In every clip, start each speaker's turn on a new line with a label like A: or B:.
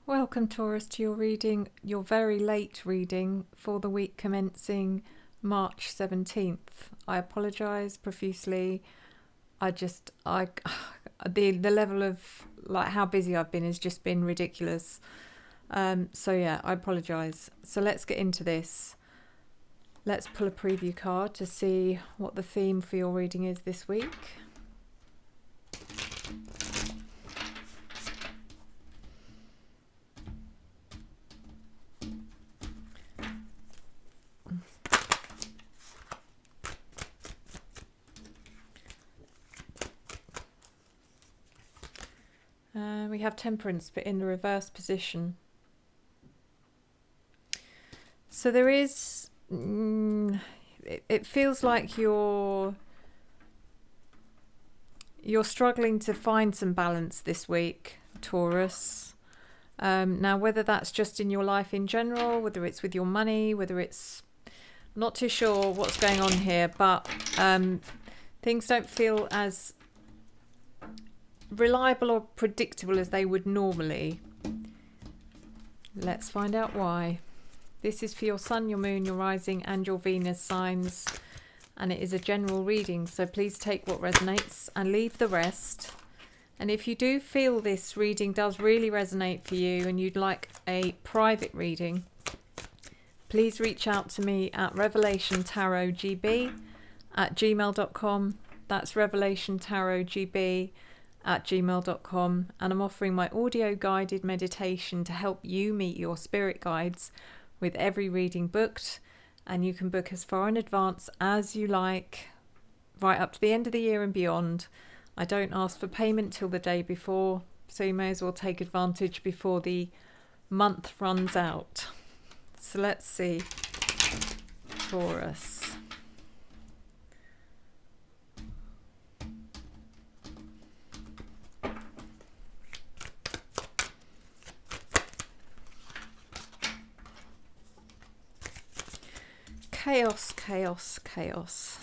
A: Welcome, Taurus, to your reading, your very late reading for the week commencing March 17th. I apologise profusely. The level of like how busy I've been has just been ridiculous. So yeah, I apologise. So let's get into this. Let's pull a preview card to see what the theme for your reading is this week. We have Temperance, but in the reverse position. So there is... it feels like you're struggling to find some balance this week, Taurus. Now, whether that's just in your life in general, whether it's with your money, whether it's... not too sure what's going on here, but things don't feel as reliable or predictable as they would normally. Let's find out why. This is for your Sun, your Moon, your Rising and your Venus signs, and it is a general reading, so please take what resonates and leave the rest. And if you do feel this reading does really resonate for you and you'd like a private reading, please reach out to me at revelationtarotgb at gmail.com. That's revelationtarotgb at gmail.com, and I'm offering my audio guided meditation to help you meet your spirit guides with every reading booked, and you can book as far in advance as you like, right up to the end of the year and beyond. I don't ask for payment till the day before, so you may as well take advantage before the month runs out. So let's see, Taurus. Chaos, chaos, chaos.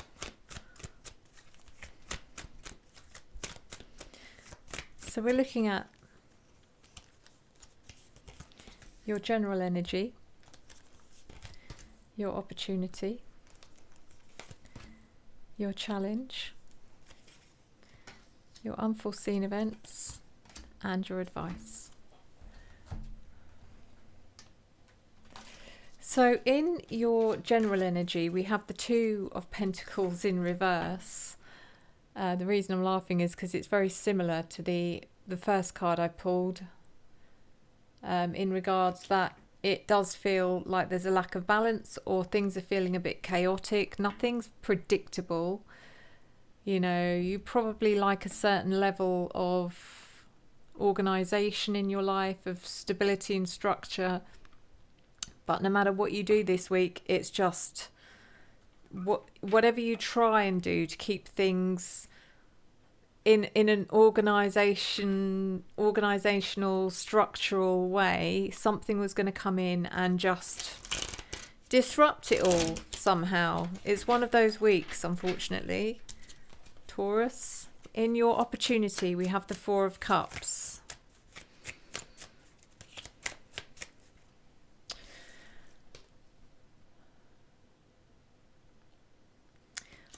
A: So we're looking at your general energy, your opportunity, your challenge, your unforeseen events, and your advice. So in your general energy, we have the Two of Pentacles in reverse. The reason I'm laughing is because it's very similar to the first card I pulled, in regards that it does feel like there's a lack of balance, or things are feeling a bit chaotic. Nothing's predictable. You know, you probably like a certain level of organisation in your life, of stability and structure. But no matter what you do this week, it's just whatever you try and do to keep things in an organizational, structural way, something was going to come in and just disrupt it all somehow. It's one of those weeks, unfortunately, Taurus. In your opportunity, we have the Four of Cups.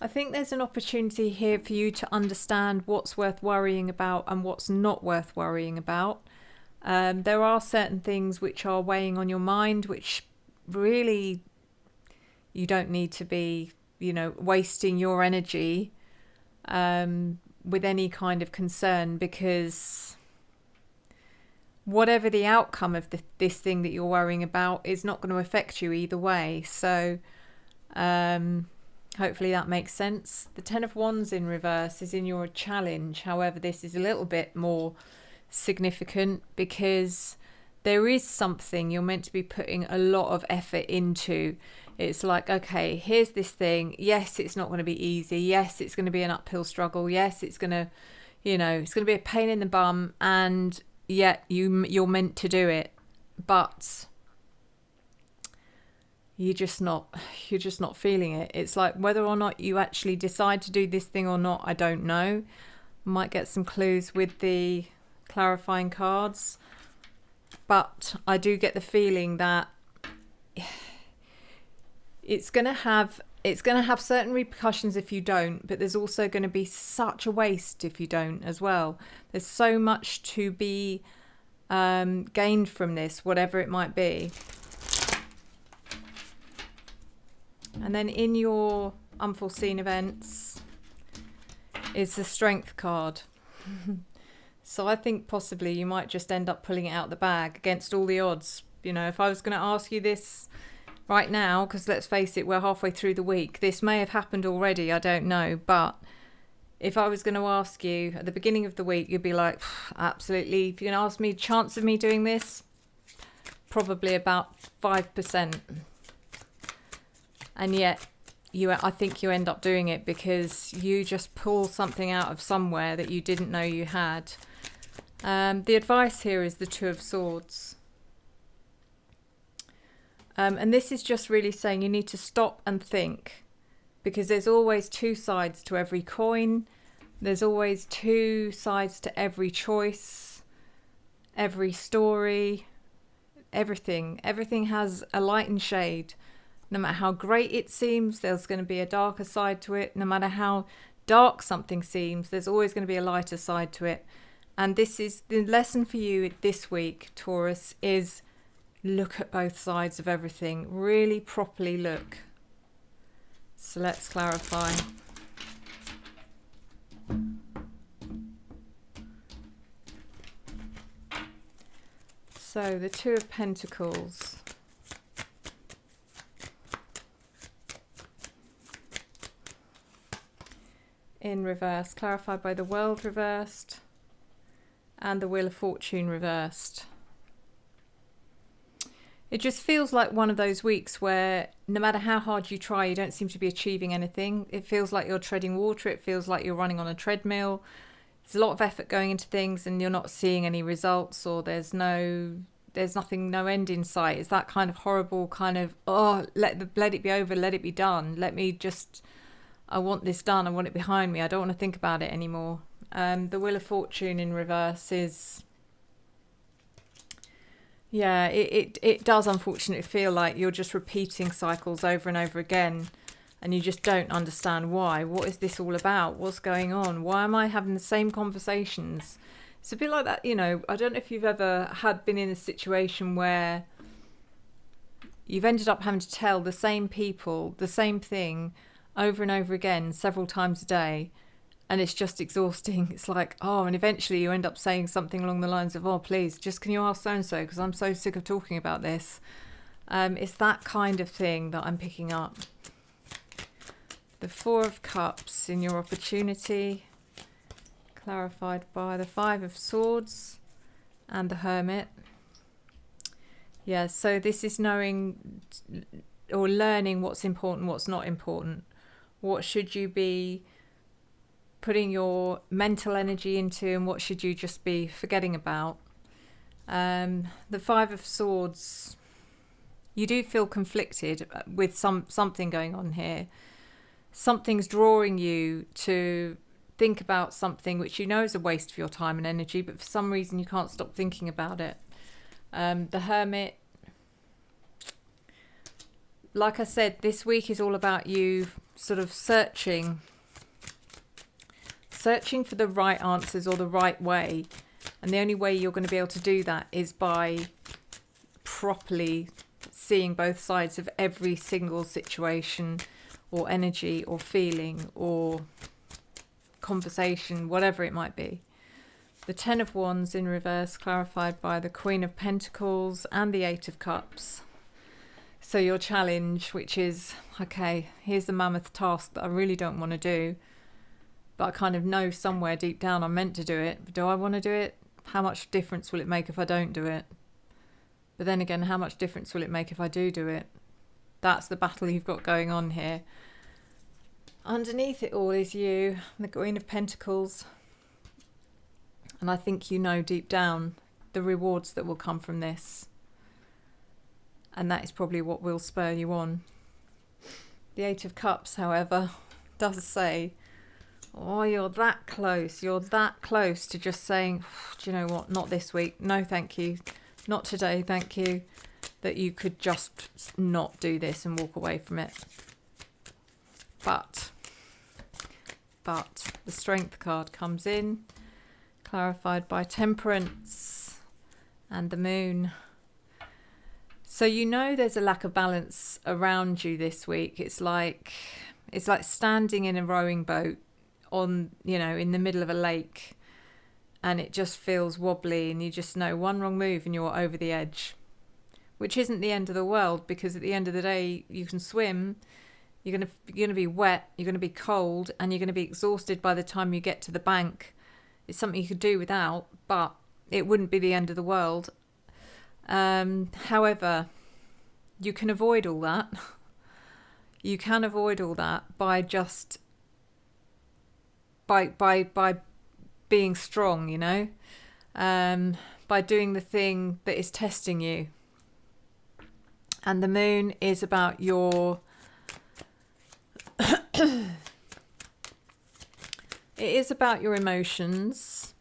A: I think there's an opportunity here for you to understand what's worth worrying about and what's not worth worrying about. There are certain things which are weighing on your mind, which really you don't need to be, wasting your energy with any kind of concern, because whatever the outcome of this thing that you're worrying about is not going to affect you either way. So hopefully that makes sense. The Ten of Wands in reverse is in your challenge. However, this is a little bit more significant because there is something you're meant to be putting a lot of effort into. It's like, okay, here's this thing. Yes, it's not going to be easy. Yes, it's going to be an uphill struggle. Yes, it's going to, it's going to be a pain in the bum, and yet you're meant to do it. But you're just not feeling it. It's like whether or not you actually decide to do this thing or not, I don't know. Might get some clues with the clarifying cards. But I do get the feeling that it's going to have certain repercussions if you don't, but there's also going to be such a waste if you don't as well. There's so much to be gained from this, whatever it might be. And then in your unforeseen events is the Strength card. So I think possibly you might just end up pulling it out the bag against all the odds. You know, if I was going to ask you this right now, because let's face it, we're halfway through the week. This may have happened already, I don't know. But if I was going to ask you at the beginning of the week, you'd be like, absolutely. If you're going to ask me chance of me doing this, probably about 5%. And yet, I think you end up doing it because you just pull something out of somewhere that you didn't know you had. The advice here is the Two of Swords. And this is just really saying you need to stop and think, because there's always two sides to every coin. There's always two sides to every choice, every story, everything. Everything has a light and shade. No matter how great it seems, there's going to be a darker side to it. No matter how dark something seems, there's always going to be a lighter side to it. And this is the lesson for you this week, Taurus, is look at both sides of everything. Really properly look. So let's clarify. So the Two of Pentacles. In reverse, clarified by the World reversed and the Wheel of Fortune reversed. It just feels like one of those weeks where no matter how hard you try, you don't seem to be achieving anything. It feels like you're treading water. It feels like you're running on a treadmill. There's a lot of effort going into things and you're not seeing any results, or there's nothing, no end in sight. It's that kind of horrible kind of, oh, let it be over, let it be done. I want this done. I want it behind me. I don't want to think about it anymore. The Wheel of Fortune in reverse is, yeah, it does unfortunately feel like you're just repeating cycles over and over again, and you just don't understand why. What is this all about? What's going on? Why am I having the same conversations? It's a bit like that, you know, I don't know if you've ever been in a situation where you've ended up having to tell the same people the same thing over and over again several times a day, and it's just exhausting. It's like, oh, and eventually you end up saying something along the lines of, oh, please, just can you ask so-and-so, because I'm so sick of talking about this. It's that kind of thing that I'm picking up. The Four of Cups in your opportunity, clarified by the Five of Swords and the Hermit. Yeah, so this is knowing or learning what's important, what's not important. What should you be putting your mental energy into, and what should you just be forgetting about? The Five of Swords, you do feel conflicted with something going on here. Something's drawing you to think about something which you know is a waste of your time and energy, but for some reason you can't stop thinking about it. The Hermit, like I said, this week is all about you sort of searching for the right answers or the right way. And the only way you're going to be able to do that is by properly seeing both sides of every single situation or energy or feeling or conversation, whatever it might be. The Ten of Wands in reverse, clarified by the Queen of Pentacles and the Eight of Cups. So your challenge, which is, okay, here's the mammoth task that I really don't want to do, but I kind of know somewhere deep down I'm meant to do it. But do I want to do it? How much difference will it make if I don't do it? But then again, how much difference will it make if I do it? That's the battle you've got going on here. Underneath it all is you, the Queen of Pentacles. And I think you know deep down the rewards that will come from this. And that is probably what will spur you on. The Eight of Cups, however, does say, oh, you're that close. You're that close to just saying, do you know what? Not this week. No, thank you. not today, thank you, that you could just not do this and walk away from it. But the Strength card comes in, clarified by Temperance and the Moon. So you know there's a lack of balance around you this week. It's like standing in a rowing boat on, in the middle of a lake, and it just feels wobbly, and you just know one wrong move and you're over the edge, which isn't the end of the world, because at the end of the day you can swim. You're gonna be wet, you're gonna be cold, and you're gonna be exhausted by the time you get to the bank. It's something you could do without, but it wouldn't be the end of the world. However, you can avoid all that. You can avoid all that by just by being strong, by doing the thing that is testing you. And the Moon is about your it is about your emotions.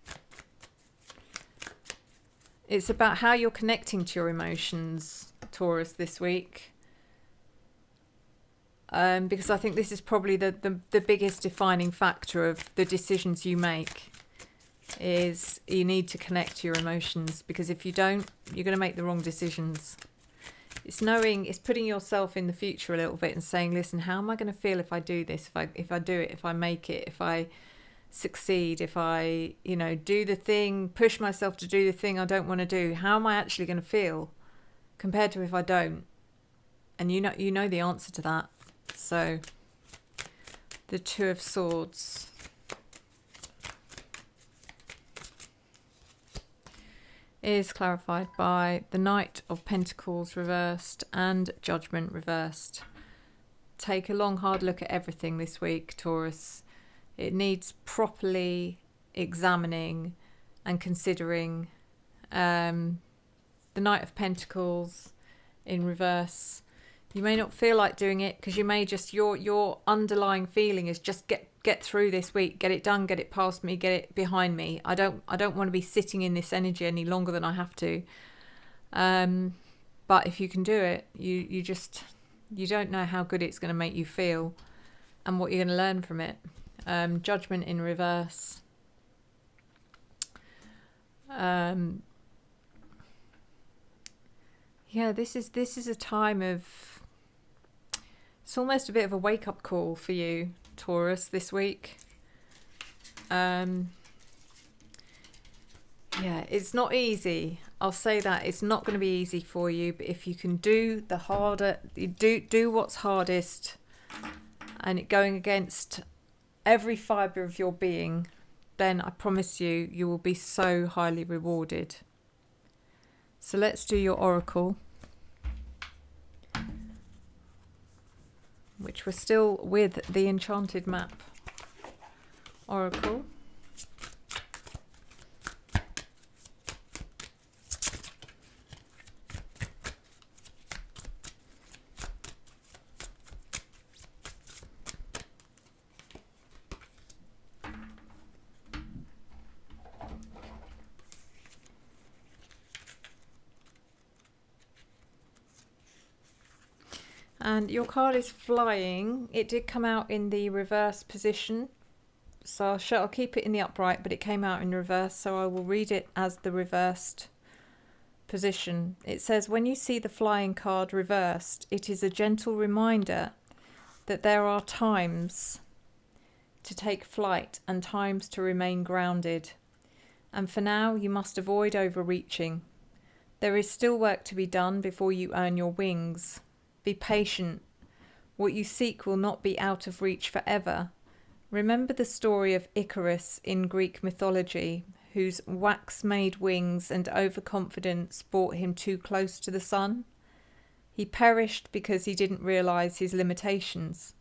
A: It's about how you're connecting to your emotions, Taurus, this week. Because I think this is probably the biggest defining factor of the decisions you make, is you need to connect to your emotions, because if you don't, you're going to make the wrong decisions. It's putting yourself in the future a little bit and saying, listen, how am I going to feel if I do this, if I do it, if I make it, if I succeed, if I, do the thing, push myself to do the thing I don't want to do, how am I actually going to feel compared to if I don't? And you know the answer to that. So the Two of Swords. Is clarified by the Knight of Pentacles reversed and Judgment reversed. Take a long, hard look at everything this week, Taurus. It needs properly examining and considering. The Knight of Pentacles in reverse. You may not feel like doing it, because you may just, your underlying feeling is just get through this week, get it done, get it past me, get it behind me. I don't want to be sitting in this energy any longer than I have to. But if you can do it, you don't know how good it's going to make you feel and what you're going to learn from it. Judgment in reverse. Yeah, this is a time of, it's almost a bit of a wake-up call for you, Taurus, this week. Yeah, it's not easy. I'll say that. It's not going to be easy for you, but if you can do the harder, do what's hardest, and it going against every fibre of your being, then I promise you, you will be so highly rewarded. So let's do your oracle, which we're still with the Enchanted Map oracle. And your card is Flying. It did come out in the reverse position, so I'll keep it in the upright, but it came out in reverse, so I will read it as the reversed position. It says, when you see the Flying card reversed, it is a gentle reminder that there are times to take flight and times to remain grounded. And for now, you must avoid overreaching. There is still work to be done before you earn your wings. Be patient. What you seek will not be out of reach forever. Remember the story of Icarus in Greek mythology, whose wax-made wings and overconfidence brought him too close to the sun? He perished because he didn't realise his limitations.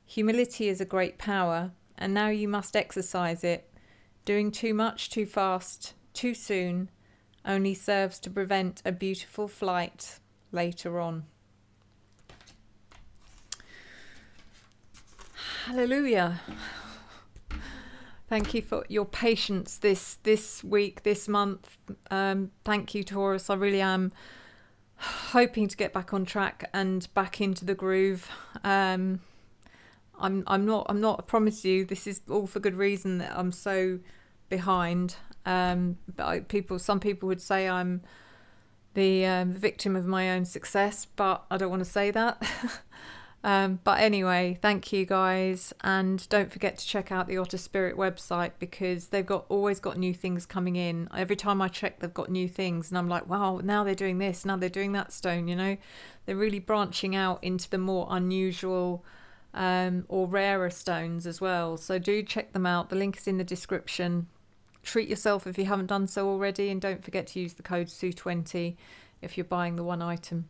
A: Humility is a great power, and now you must exercise it. Doing too much too fast, too soon, only serves to prevent a beautiful flight later on. Hallelujah. Thank you for your patience this week, this month. Thank you, Taurus. I really am hoping to get back on track and back into the groove. I'm not. I promise you, this is all for good reason that I'm so behind. But some people would say I'm the victim of my own success, but I don't want to say that. But anyway, thank you guys, and don't forget to check out the Otter Spirit website, because they've always got new things coming in. Every time I check, they've got new things, and I'm like, wow, now they're doing this, now they're doing that stone, you know. They're really branching out into the more unusual or rarer stones as well. So do check them out. The link is in the description. Treat yourself if you haven't done so already, and don't forget to use the code SUE20 if you're buying the one item.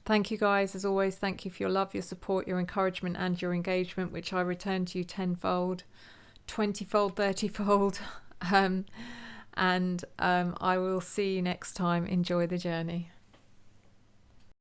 A: Thank you guys, as always. Thank you for your love, your support, your encouragement and your engagement, which I return to you tenfold, 20-fold, 30-fold. I will see you next time. Enjoy the journey.